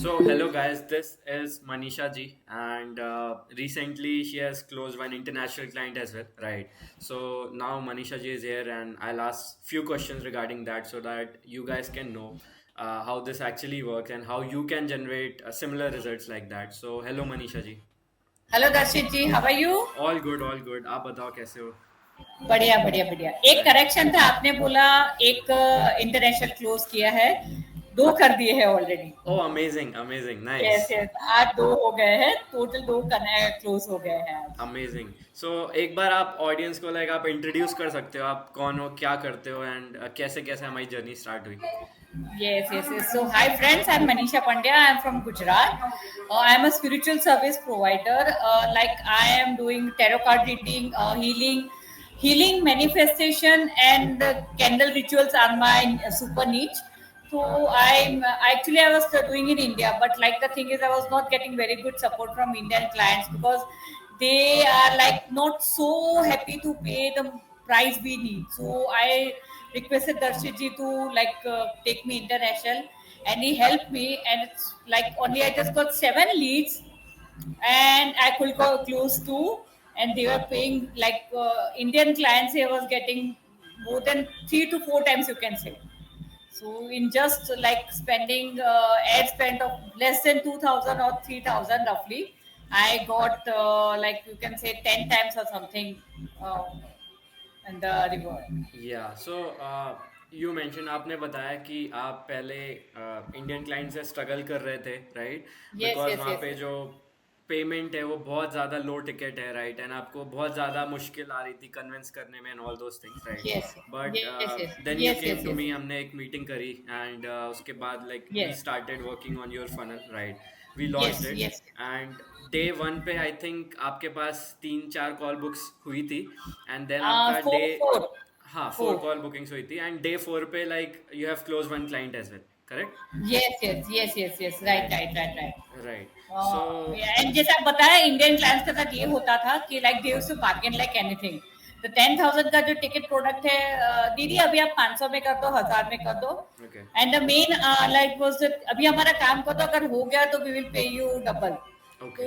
So, hello guys, this is Manisha ji, and recently she has closed one international client as well, right? So now Manisha ji is here, and I'll ask few questions regarding that so that you guys can know how this actually works and how you can generate similar results like that. So, hello Manisha ji. Hello Darshit ji, how are you? All good, all good. आप बताओ कैसे हो? बढ़िया बढ़िया बढ़िया। एक Right. Correction था, आपने बोला एक इंटरनेशनल क्लोज किया है, दो कर दिए हैं already. Oh, amazing, amazing, yes nice. Yes, आज दो हो गए हैं, टोटल दो क्लोज हो गए हैं आज। अमेजिंग सो एक बार आप ऑडियंस को लाइक आप इंट्रोड्यूस कर सकते हो, आप कौन हो, क्या करते हो एंड कैसे कैसे हमारी जर्नी स्टार्ट हुई. Yes, yes, yes. So, hi friends, I'm Manisha Pandya. I'm from Gujarat. I'm a spiritual service provider. Like I am doing tarot card reading, healing, manifestation, and candle rituals are my super niche. So actually I was doing in India, but like the thing is, I was not getting very good support from Indian clients because they are like not so happy to pay the price we need. So I requested Darshit ji to take me international, and he helped me. And it's like only I just got 7 leads, and I could go close to, and they were paying like Indian clients. I was getting more than 3 to 4 times, you can say. So in just like spending ad spend of less than 2,000 or 3,000 roughly, I got like you can say 10 times or something, uh, and the reward. या so you mention, आपने बताया कि आप पहले Indian client से struggle कर रहे थे, राइट? Yes, बिकॉज yes, वहाँ yes, पे जो पेमेंट है वो बहुत ज़्यादा लो टिकट है, राइट? एंड आपको बहुत ज़्यादा मुश्किल आ रही थी कन्विंस करने में and all those things, right? yes, but yes, yes, then you yes, came yes, to yes, me, हमने एक मीटिंग करी एंड उसके बाद like we yes, started working on your funnel, right? We launched yes, it yes. And day one पे I think आपके पास 3-4 call books हुई थी and then आपका डे, Four, four, हाँ, 4 four. कॉल बुकिंग्स हुई थी एंड डे 4 पे like you have close one client as well, correct? Yes, yes, yes, yes, yes. Right, right, right, right, right. Right. So and जैसे आप बताया, Indian clients के साथ ये होता था कि like they used to bargain like anything. तो 10,000 का जो टिकट प्रोडक्ट है, दीदी अभी आप 500 में कर दो, 1000 में कर दो। Okay, and the main like was अभी हमारा काम कर दो, अगर हो गया तो we will pay you double. Okay.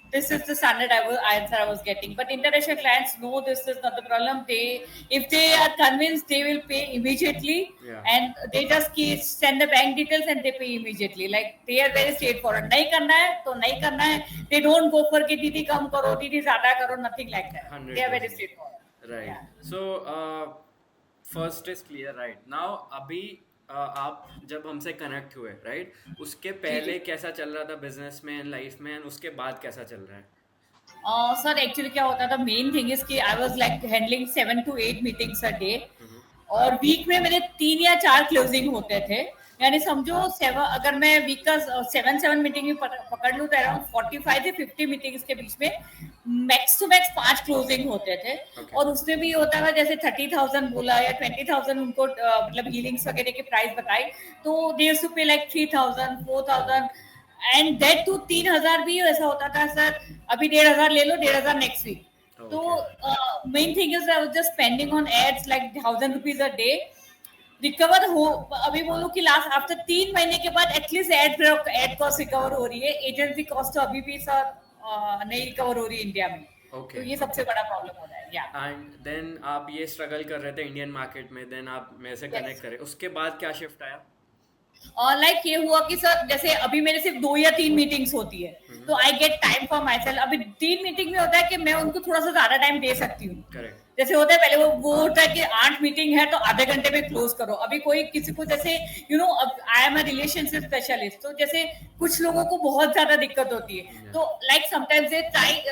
So this is the standard answer I was getting. But international clients know this is not the problem. If they are convinced, they will pay immediately, या, and they just send the bank details and they pay immediately. Like they are very straightforward. नहीं करना है तो नहीं करना है. They don't go for कि दीदी कम करो, दीदी ज्यादा करो, nothing like that. They are very 100%. straightforward. Right. Yeah. So first is clear, right now. अभी आप जब हमसे कनेक्ट हुए, राइट, उसके जी जी। पहले कैसा चल रहा था बिजनेस में एंड लाइफ में, एंड उसके बाद कैसा चल रहा है? सर एक्चुअली क्या होता था, मेन थिंग इज कि I was like handling 7 to 8 meetings a day, hmm. और वीक में मेरे 3 या 4 क्लोजिंग होते थे। यानी समझो सेवन, अगर मैं वीक का 7 7 मीटिंग भी पकड़ लूँ तो अराउंड 45 से 50 मीटिंग्स के बीच में मैक्स टू मैक्स 5 क्लोजिंग होते थे। ओके. और उसमें भी होता था जैसे 30,000 बोला या 20,000 उनको मतलब हीलिंग्स वगैरह की प्राइस बताई, तो they used to pay like 3,000 4,000, and that too 3,000 भी ऐसा होता था सर, अभी 1,500 ले लो, 1,500 नेक्स्ट वीक। तो okay. Main thing is I was just spending on ads like 1,000 rupees a डे। रिकवर हो, अभी बोलूं कि लास्ट आफ्टर 3 महीने के बाद एटलीस्ट एड कॉस्ट रिकवर हो रही है। एजेंसी कॉस्ट तो अभी भी सर नहीं रिकवर हो रही है इंडिया में। ओके. तो ये सबसे ओके. बड़ा प्रॉब्लम हो रहा है। या एंड देन आप ये स्ट्रगल कर रहे थे इंडियन मार्केट में, देन आप मेरे से कनेक्ट यस। करें, उसके बाद क्या शिफ्ट आया? और लाइक ये हुआ कि सर जैसे अभी मेरे सिर्फ 2 या 3 मीटिंग्स होती है, हम्म. तो I get time for my self. अभी 3 मीटिंग में होता है कि मैं उनको थोड़ा सा ज्यादा टाइम दे सकती हूँ। करेक्ट. जैसे होता है पहले वो होता है कि 8 मीटिंग है तो आधे घंटे में क्लोज करो। अभी कोई किसी को जैसे I am a relationship specialist, तो जैसे कुछ लोगों को बहुत ज्यादा दिक्कत होती है, या. तो लाइक समटाइम्स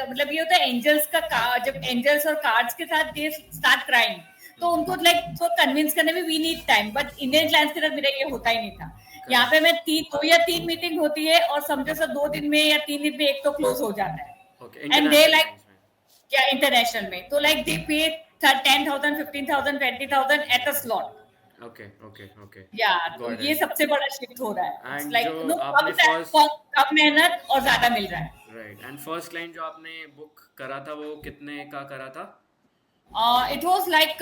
मतलब ये होता है एंजल्स का जब एंजल्स और कार्ड्स के साथ दे स्टार्ट क्राइंग, तो उनको लाइक तो कन्विंस करने में we need time. But Indian clients के साथ मेरा ये होता ही नहीं था। यहाँ करेक्ट. पे मैं 2 या 3 मीटिंग होती है और समझो सर 2 दिन में या 3 दिन में एक तो क्लोज हो जाता है। Okay, and they international like clients में. क्या इंटरनेशनल में तो लाइक दे पे 10,000 15,000 20,000 at a slot. Okay, okay, okay. या तो गॉट ये इट. सबसे बड़ा शिफ्ट हो रहा है। इट्स एंड लाइक जो नो आपने फर्स्ट, कम मेहनत और ज्यादा मिल रहा है। राइट, एंड फर्स्ट क्लाइंट जो आपने बुक करा था वो कितने का करा था? It was like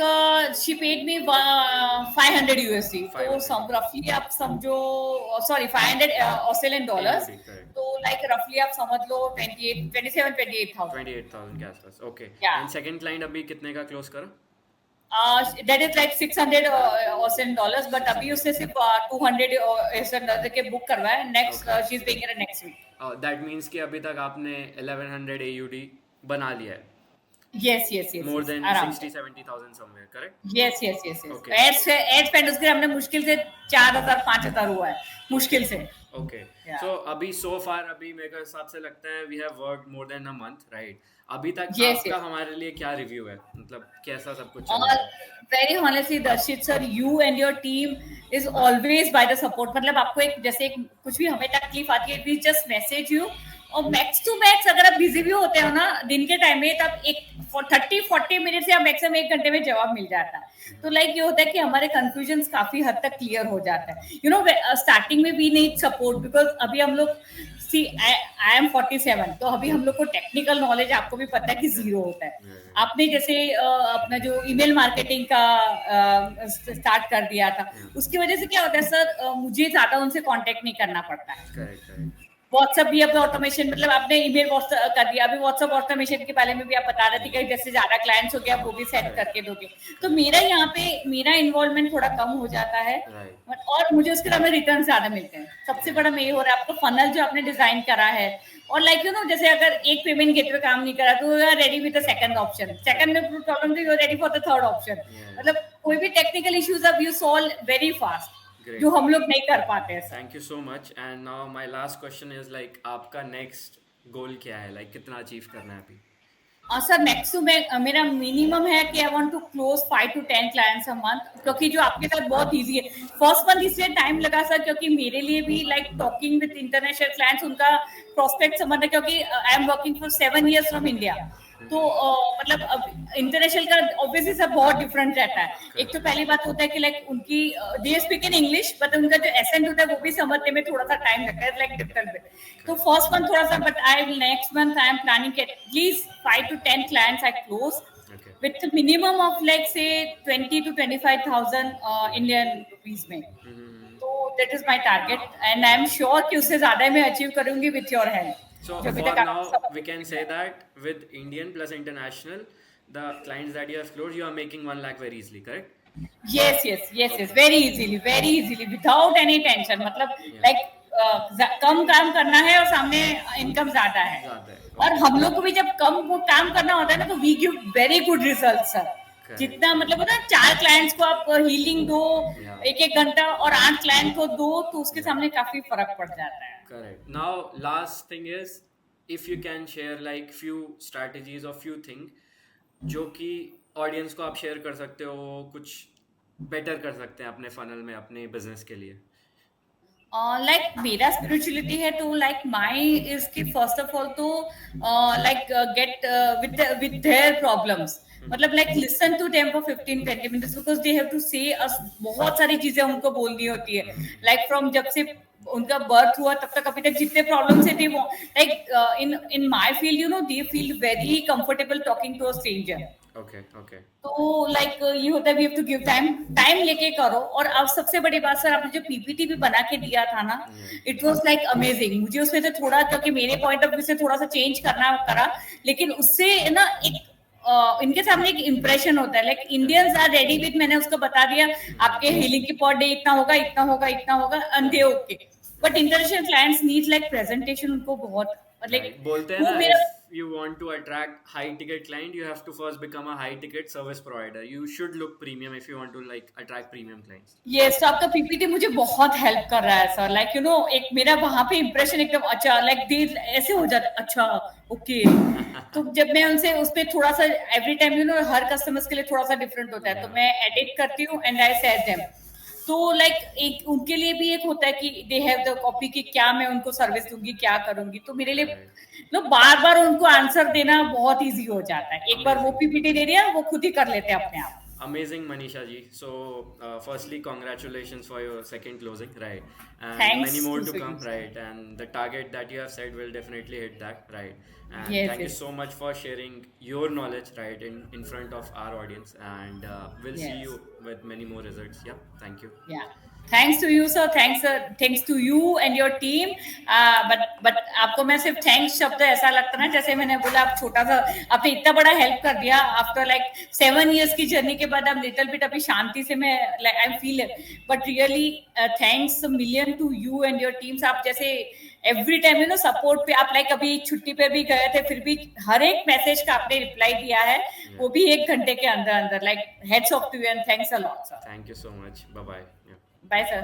she paid me 500 USD. तो 500 some roughly आप समझो, sorry, 500 Australian dollars. AUD, correct. तो like roughly आप समझ लो 28, 27, 28,000. 28,000 के आसपास, okay. Yeah. And second client अभी कितने का क्लोज करा? That is like 600 Australian dollars, but अभी उसने सिर्फ 200 Australian dollars के book करवाया है. Next, Okay. she's paying it next week. That means कि अभी तक आपने 1100 AUD बना लिया है. Yes, yes, yes. More yes, then around. 60-70,000 somewhere, correct? Yes, yes, yes, yes. Okay. Ad spend उसके हमने मुश्किल से 4,000 5,000 हुआ है, मुश्किल से. ओके. Yeah. सो अभी सो फार अभी मेरे को हिसाब से लगता है we have worked more than a month, right? अभी तक Yes, आपका yes. हमारे लिए क्या रिव्यू है, मतलब कैसा सब कुछ चल और रहा है? very honestly, Darshit sir, you and your team is always by the support. मतलब आपको एक जैसे एक कुछ भी हमें तकलीफ आती है, we just message you. और मैक्स टू मैक्स अगर आप बिजी भी होते हो ना दिन के टाइम में, तब एक 30-40 मिनट से मैक्सिमम 1 घंटे में जवाब मिल जाता है. तो लाइक ये होता है कि हमारे कंफ्यूजन काफी हद तक क्लियर हो जाता है. यू नो स्टार्टिंग में वी नीड सपोर्ट बिकॉज अभी हम लोग सी आई एम 47, तो अभी हम लोग को टेक्निकल नॉलेज आपको भी पता है कि जीरो होता है. आपने जैसे अपना जो ईमेल मार्केटिंग का स्टार्ट कर दिया था, उसकी वजह से क्या होता है सर, मुझे ज्यादा उनसे कांटेक्ट नहीं करना पड़ता है. Correct, correct. व्हाट्सएप भी अब ऑटोमेशन, मतलब आपने ईमेल कर दिया, अभी व्हाट्सएप ऑटोमेशन के बारे में भी आप बता रहे थे कि जैसे ज्यादा क्लाइंट्स हो गया वो भी सेट करके दोगे. तो मेरा यहाँ पे मेरा इन्वॉल्वमेंट थोड़ा कम हो जाता है, और मुझे उसके बाद रिटर्न ज्यादा मिलते हैं. सबसे बड़ा में ये हो रहा है आपका फनल जो आपने डिजाइन करा है, और लाइक यू नो जैसे अगर एक पेमेंट गेटवे काम नहीं करा तो you are ready with the second option, second में प्रॉब्लम तो you are ready for the third option. मतलब कोई भी टेक्निकल इश्यूज अब यू सॉल्व वेरी फास्ट, जो हम लोग नहीं कर पाते हैं. Thank you so much. And now my last question is like आपका नेक्स्ट गोल क्या है, लाइक कितना अचीव करना है अभी? सर नेक्स्ट मेरा मिनिमम है कि I want to close 5 to 10 clients a month, क्योंकि जो आपके साथ बहुत इजी है. फर्स्ट मंथ इसलिए टाइम लगा सर क्योंकि मेरे लिए भी like talking with international clients, उनका प्रोस्पेक्ट समझना, क्योंकि I am working for 7 years from India. तो मतलब अब इंटरनेशनल का ऑब्वियसली सब बहुत डिफरेंट रहता है. एक तो पहली बात होता है कि लाइक उनकी they speak in English, but उनका जो एसेंट होता है वो भी समझने में थोड़ा सा टाइम लगता है, लाइक डिफरेंट. तो फर्स्ट मंथ थोड़ा सा, but I will next month I am planning at least 5 to 10 clients I close with a minimum of like say 20 to 25,000 Indian rupees में. तो that is my target and I am sure कि उससे ज्यादा मैं achieve करूंगी with your help. So for now, we can say that with Indian plus international, the clients that you have closed, you are making 1 lakh very easily, correct? Yes, very easily without any tension. मतलब like कम काम करना है और सामने income ज्यादा है. और हम लोग को भी जब कम वो काम करना होता है ना, तो we give very good result sir. जितना मतलब होता है 4 क्लाइंट्स को आप हीलिंग दो 1-1 घंटा और 8 क्लाइंट को दो, तो उसके सामने काफी फर्क पड़ जाता है. Correct. Now, last thing is, if you can share like few strategies or few thing जो कि audience को आप share कर सकते हो, कुछ better कर सकते हैं अपने funnel में, अपने business के लिए. लाइक मेरा स्पिरिचुअलिटी है तो लाइक माई इज की फर्स्ट ऑफ ऑल तो like get with their problems, मतलब like listen to them for 15-20 minutes because they have to say us. बहुत सारी चीजें उनको बोलनी होती है, लाइक फ्रॉम जब से उनका बर्थ हुआ तब तक अभी तक जितने प्रॉब्लम्स थे वो like in my field you know they feel very comfortable talking to a stranger. Okay. तो लाइक ये होता है we have to give time लेके करो. और अब सबसे बड़ी बात सर, आपने जो पीपीटी भी बना के दिया था ना, इट वाज लाइक अमेजिंग. मुझे उसमें से थोड़ा, क्योंकि मेरे पॉइंट ऑफ व्यू से थोड़ा सा चेंज करना करा, लेकिन उससे ना एक इनके सामने एक इंप्रेशन होता है like Indians are ready with. मैंने उसको बता दिया आपके हीलिंग की पर डे इतना होगा and they okay. But international clients need like presentation, उनको बहुत लाइक बोलते हैं ना, if you want to attract high ticket client, you have to first become a high ticket service provider. You should look premium if you want to like attract premium clients. Yes, तो आपका PPT मुझे बहुत help कर रहा है sir. Like you know एक मेरा वहां पे इंप्रेशन एकदम अच्छा, लाइक दे ऐसे हो जाता अच्छा ओके. तो जब मैं उनसे उस पर थोड़ा सा every time you no her customers के लिए थोड़ा सा डिफरेंट होता है, तो मैं एडिट करती हूँ एंड आई शेयर देम. तो लाइक एक उनके लिए भी एक होता है कि दे हैव द कॉपी की क्या मैं उनको सर्विस दूंगी, क्या करूंगी. तो मेरे लिए नो बार उनको आंसर देना बहुत इजी हो जाता है. एक बार वो पीपीटी दे दिया, वो खुद ही कर लेते हैं अपने आप. Amazing, Manisha ji. So, firstly, congratulations for your second closing, right? And many Thanks more to to you, come, sir. right? And the target that you have said will definitely hit that, right? And Yes, thank you yes, so much for sharing your knowledge, right, in front of our audience. And we'll see yes. you with many more results. Yeah, thank you. Yeah. Thanks to you, sir. Thanks to you and your team. But आपको मैं सिर्फ thanks शब्द ऐसा लगता ना जैसे मैंने बोला आप छोटा सा आपने इतना बड़ा हेल्प कर दिया आफ्टर लाइक 7 years की जर्नी के बाद अब लिटिल बिट अभी शांति से मैं like I feel but really thanks million to you and your teams आप जैसे every time you know support पे आप लाइक अभी छुट्टी पे भी गए थे फिर भी हर एक मैसेज का आपने रिप्लाई दिया है Yeah. वो भी 1 घंटे के अंदर अंदर like heads off to you and thanks a lot sir Thank you so much. Bye bye. Yeah. Bye sir